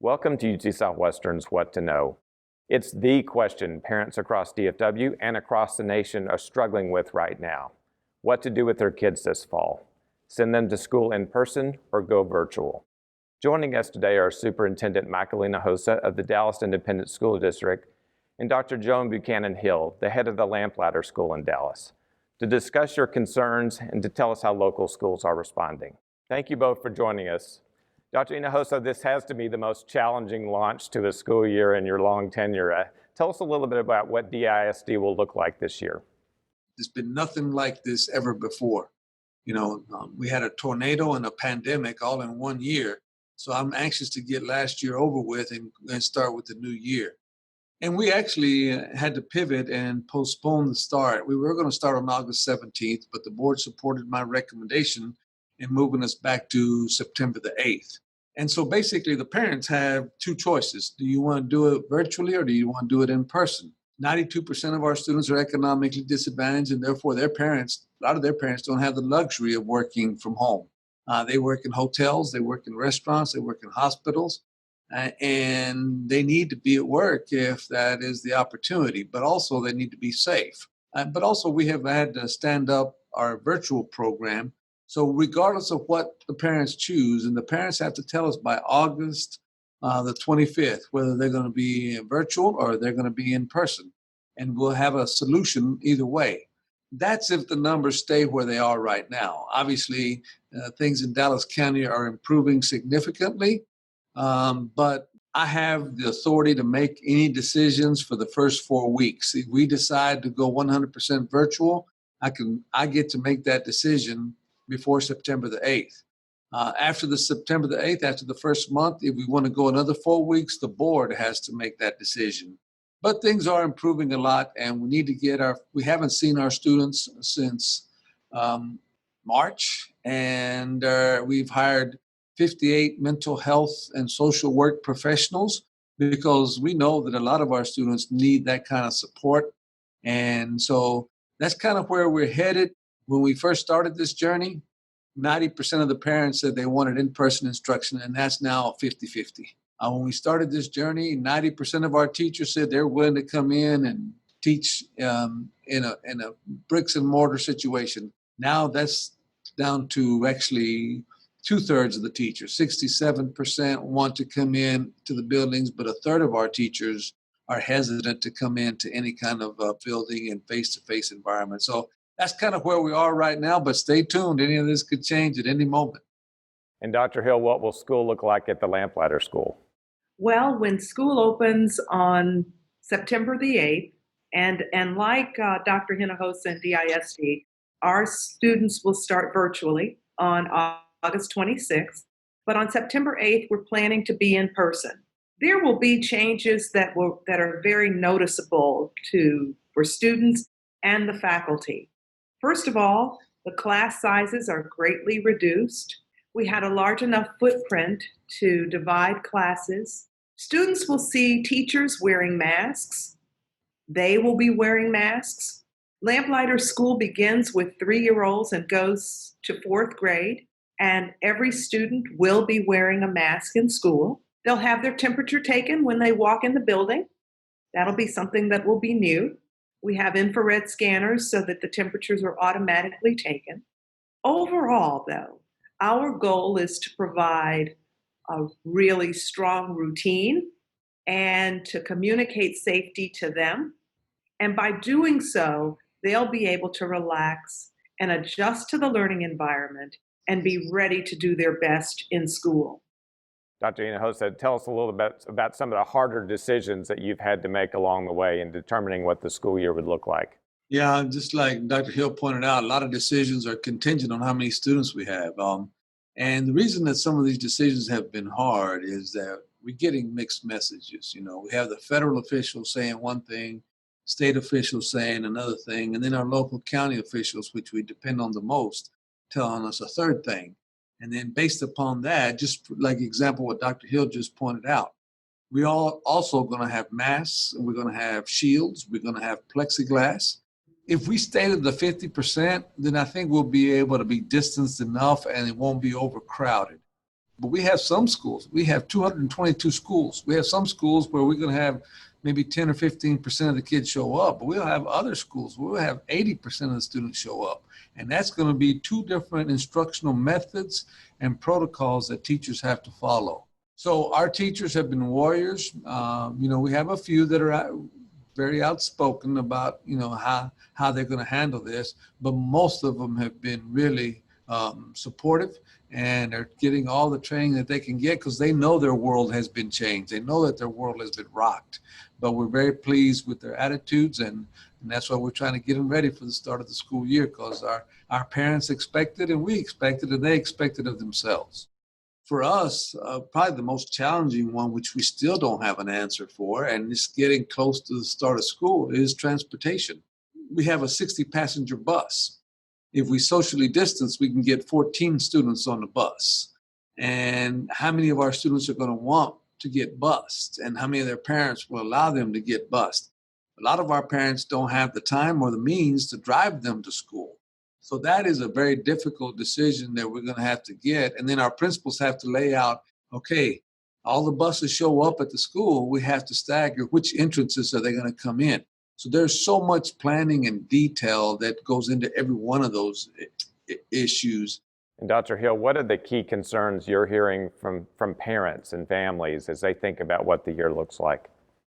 Welcome to UT Southwestern's What to Know. It's the question parents across DFW and across the nation are struggling with right now. What to do with their kids this fall? Send them to school in person or go virtual? Joining us today are Superintendent Hinojosa of the Dallas Independent School District and Dr. Joan Buchanan Hill, the head of the Lamplighter School in Dallas, to discuss your concerns and to tell us how local schools are responding. Thank you both for joining us. Dr. Hinojosa, this has to be the most challenging launch to a school year in your long tenure. Tell us a little bit about what DISD will look like this year. There's been nothing like this ever before. We had a tornado and a pandemic all in 1 year. So I'm anxious to get last year over with and start with the new year. And we actually had to pivot and postpone the start. We were going to start on August 17th, but the board supported my recommendation in moving us back to September the 8th. And so basically the parents have two choices. Do you want to do it virtually or do you want to do it in person? 92% of our students are economically disadvantaged, and therefore a lot of their parents don't have the luxury of working from home. They work in hotels, they work in restaurants, they work in hospitals, and they need to be at work if that is the opportunity, but also they need to be safe. But also we have had to stand up our virtual program. So regardless of what the parents choose, and the parents have to tell us by August the 25th, whether they're going to be virtual or they're going to be in person. And we'll have a solution either way. That's if the numbers stay where they are right now. Obviously, things in Dallas County are improving significantly, but I have the authority to make any decisions for the first 4 weeks. If we decide to go 100% virtual, I get to make that decision before September the 8th. After the September the 8th, after the first month, if we want to go another 4 weeks, the board has to make that decision. But things are improving a lot, and we need to we haven't seen our students since March, and we've hired 58 mental health and social work professionals because we know that a lot of our students need that kind of support. And so that's kind of where we're headed. When we first started this journey, 90% of the parents said they wanted in-person instruction, and that's now 50-50. When we started this journey, 90% of our teachers said they're willing to come in and teach in a bricks and mortar situation. Now that's down to actually 2/3 of the teachers. 67% want to come in to the buildings, but 1/3 of our teachers are hesitant to come into any kind of building and face-to-face environment. So that's kind of where we are right now, but stay tuned. Any of this could change at any moment. And Dr. Hill, what will school look like at the Lamplighter School? Well, when school opens on September the 8th, and like Dr. Hinojosa and DISD, our students will start virtually on August 26th, but on September 8th, we're planning to be in person. There will be changes that are very noticeable for students and the faculty. First of all, the class sizes are greatly reduced. We had a large enough footprint to divide classes. Students will see teachers wearing masks. They will be wearing masks. Lamplighter School begins with 3-year-olds and goes to 4th grade, and every student will be wearing a mask in school. They'll have their temperature taken when they walk in the building. That'll be something that will be new. We have infrared scanners so that the temperatures are automatically taken. Overall, though, our goal is to provide a really strong routine and to communicate safety to them. And by doing so, they'll be able to relax and adjust to the learning environment and be ready to do their best in school. Dr. Hinojosa, tell us a little bit about some of the harder decisions that you've had to make along the way in determining what the school year would look like. Yeah, just like Dr. Hill pointed out, a lot of decisions are contingent on how many students we have. And the reason that some of these decisions have been hard is that we're getting mixed messages. We have the federal officials saying one thing, state officials saying another thing, and then our local county officials, which we depend on the most, telling us a third thing. And then based upon that, just like example what Dr. Hill just pointed out, we all also going to have masks, and we're going to have shields, we're going to have plexiglass. If we stay to the 50%, then I think we'll be able to be distanced enough and it won't be overcrowded. But we have some schools. We have 222 schools. We have some schools where we're going to have maybe 10 or 15% of the kids show up, but we'll have other schools where we'll have 80% of the students show up. And that's going to be two different instructional methods and protocols that teachers have to follow. So our teachers have been warriors. We have a few that are very outspoken about, how they're going to handle this, but most of them have been really supportive, and are getting all the training that they can get because they know their world has been changed. They know that their world has been rocked, but we're very pleased with their attitudes, and that's why we're trying to get them ready for the start of the school year, because our parents expected, and we expected, and they expected of themselves. For us, probably the most challenging one, which we still don't have an answer for, and it's getting close to the start of school, is transportation. We have a 60-passenger bus. If we socially distance, we can get 14 students on the bus. And how many of our students are going to want to get bused? And how many of their parents will allow them to get bused? A lot of our parents don't have the time or the means to drive them to school. So that is a very difficult decision that we're going to have to get. And then our principals have to lay out, okay, all the buses show up at the school, we have to stagger which entrances are they going to come in. So there's so much planning and detail that goes into every one of those issues. And Dr. Hill, what are the key concerns you're hearing from parents and families as they think about what the year looks like?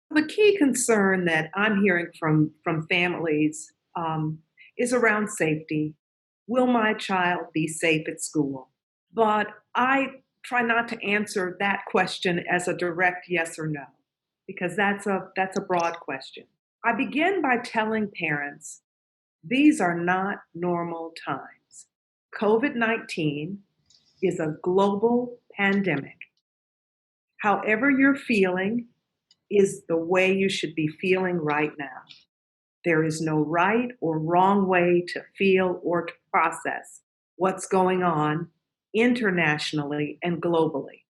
The key concern that I'm hearing from families is around safety. Will my child be safe at school? But I try not to answer that question as a direct yes or no, because that's a broad question. I begin by telling parents, these are not normal times. COVID-19 is a global pandemic. However you're feeling is the way you should be feeling right now. There is no right or wrong way to feel or to process what's going on internationally and globally.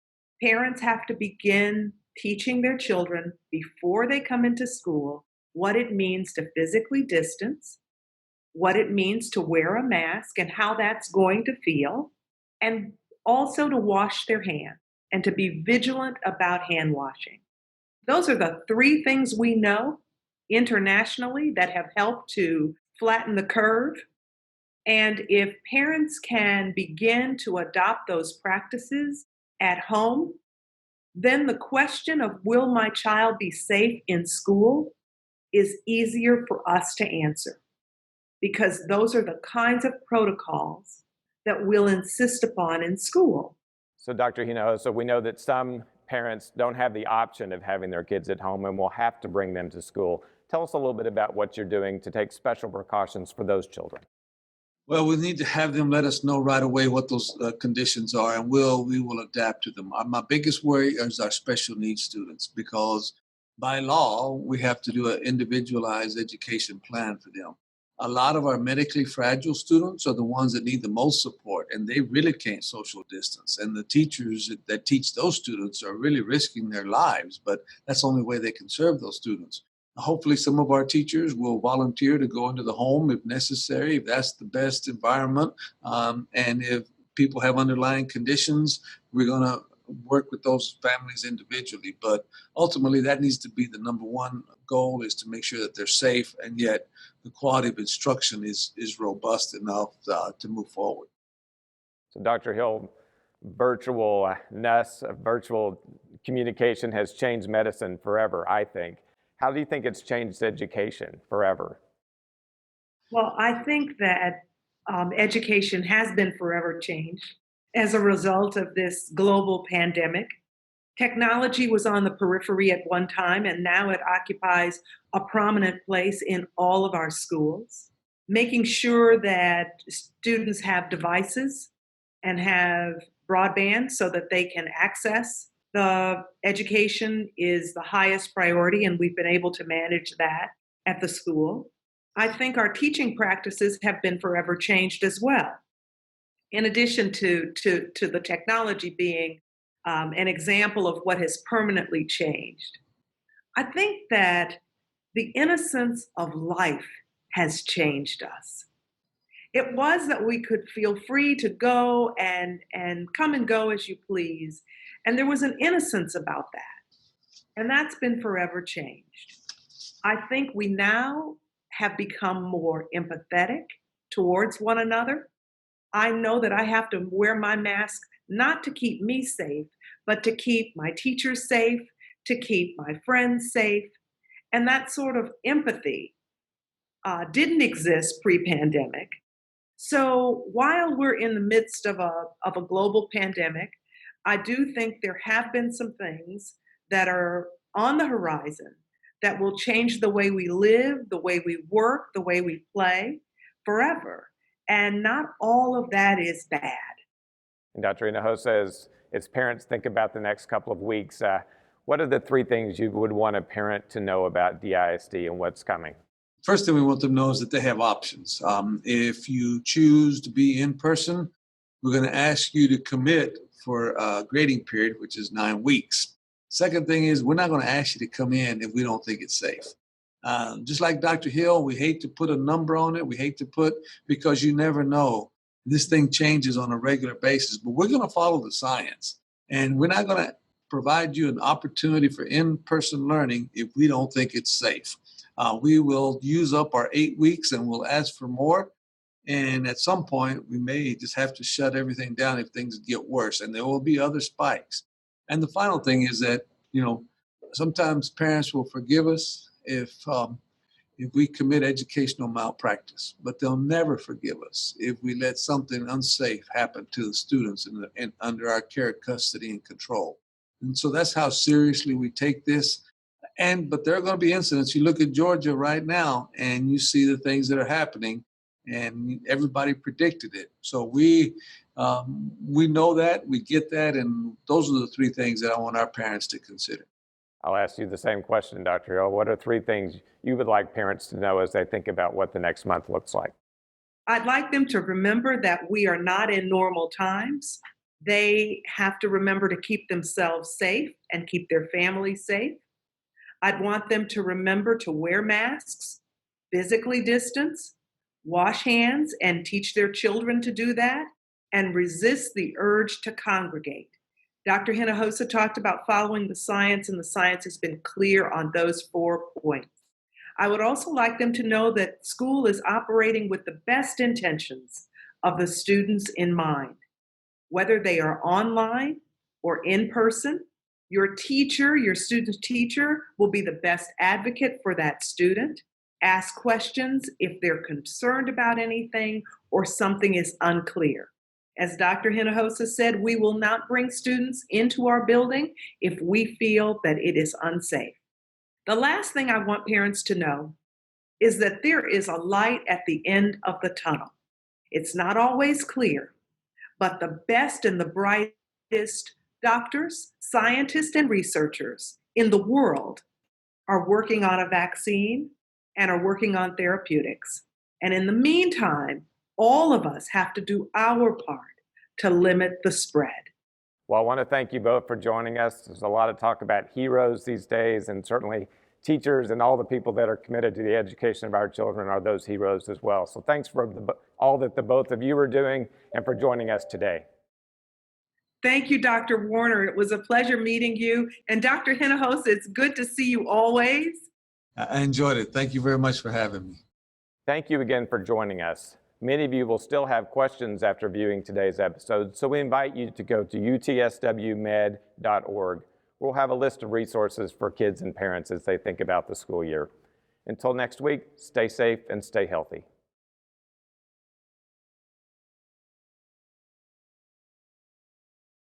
Parents have to begin teaching their children before they come into school what it means to physically distance, what it means to wear a mask and how that's going to feel, and also to wash their hands and to be vigilant about hand washing. Those are the three things we know internationally that have helped to flatten the curve. And if parents can begin to adopt those practices at home, then the question of will my child be safe in school is easier for us to answer, because those are the kinds of protocols that we'll insist upon in school. So Dr. Hinojosa, we know that some parents don't have the option of having their kids at home and will have to bring them to school. Tell us a little bit about what you're doing to take special precautions for those children. Well, we need to have them let us know right away what those conditions are, and we will adapt to them. My biggest worry is our special needs students, because by law, we have to do an individualized education plan for them. A lot of our medically fragile students are the ones that need the most support, and they really can't social distance. And the teachers that teach those students are really risking their lives, but that's the only way they can serve those students. Hopefully, some of our teachers will volunteer to go into the home if necessary, if that's the best environment. And if people have underlying conditions, we're going to work with those families individually. But ultimately, that needs to be the number one goal, is to make sure that they're safe, and yet the quality of instruction is robust enough to move forward. So Dr. Hill, virtual communication has changed medicine forever, I think. How do you think it's changed education forever? Well, I think that education has been forever changed as a result of this global pandemic. Technology was on the periphery at one time, and now it occupies a prominent place in all of our schools. Making sure that students have devices and have broadband so that they can access the education is the highest priority, and we've been able to manage that at the school. I think our teaching practices have been forever changed as well. In addition to the technology being an example of what has permanently changed, I think that the innocence of life has changed us. It was that we could feel free to go and come and go as you please. And there was an innocence about that. And that's been forever changed. I think we now have become more empathetic towards one another. I know that I have to wear my mask not to keep me safe, but to keep my teachers safe, to keep my friends safe. And that sort of empathy didn't exist pre pandemic. So while we're in the midst of a global pandemic, I do think there have been some things that are on the horizon that will change the way we live, the way we work, the way we play forever. And not all of that is bad. And Dr. Hinojosa, as parents think about the next couple of weeks, what are the three things you would want a parent to know about DISD and what's coming? First thing we want them to know is that they have options. If you choose to be in person, we're going to ask you to commit for a grading period, which is 9 weeks. Second thing is we're not going to ask you to come in if we don't think it's safe. Just like Dr. Hill, we hate to put a number on it. We hate to put, because you never know. This thing changes on a regular basis, but we're going to follow the science. And we're not going to provide you an opportunity for in-person learning if we don't think it's safe. We will use up our 8 weeks and we'll ask for more. And at some point, we may just have to shut everything down if things get worse, and there will be other spikes. And the final thing is that, sometimes parents will forgive us if we commit educational malpractice, but they'll never forgive us if we let something unsafe happen to the students under our care, custody, and control. And so that's how seriously we take this. But there are going to be incidents. You look at Georgia right now, and you see the things that are happening, and everybody predicted it. So we know that, we get that, and those are the three things that I want our parents to consider. I'll ask you the same question, Dr. Hill. What are three things you would like parents to know as they think about what the next month looks like? I'd like them to remember that we are not in normal times. They have to remember to keep themselves safe and keep their families safe. I'd want them to remember to wear masks, physically distance, wash hands, and teach their children to do that, and resist the urge to congregate. Dr. Hinojosa talked about following the science, and the science has been clear on those 4 points. I would also like them to know that school is operating with the best intentions of the students in mind. Whether they are online or in person, your teacher, your student's teacher, will be the best advocate for that student. Ask questions if they're concerned about anything or something is unclear. As Dr. Hinojosa said, we will not bring students into our building if we feel that it is unsafe. The last thing I want parents to know is that there is a light at the end of the tunnel. It's not always clear, but the best and the brightest doctors, scientists, and researchers in the world are working on a vaccine and are working on therapeutics. And in the meantime, all of us have to do our part to limit the spread. Well, I want to thank you both for joining us. There's a lot of talk about heroes these days, and certainly teachers and all the people that are committed to the education of our children are those heroes as well. So thanks for all that the both of you are doing and for joining us today. Thank you, Dr. Warner. It was a pleasure meeting you. And Dr. Hinojosa, it's good to see you always. I enjoyed it. Thank you very much for having me. Thank you again for joining us. Many of you will still have questions after viewing today's episode, so we invite you to go to utswmed.org. We'll have a list of resources for kids and parents as they think about the school year. Until next week, stay safe and stay healthy.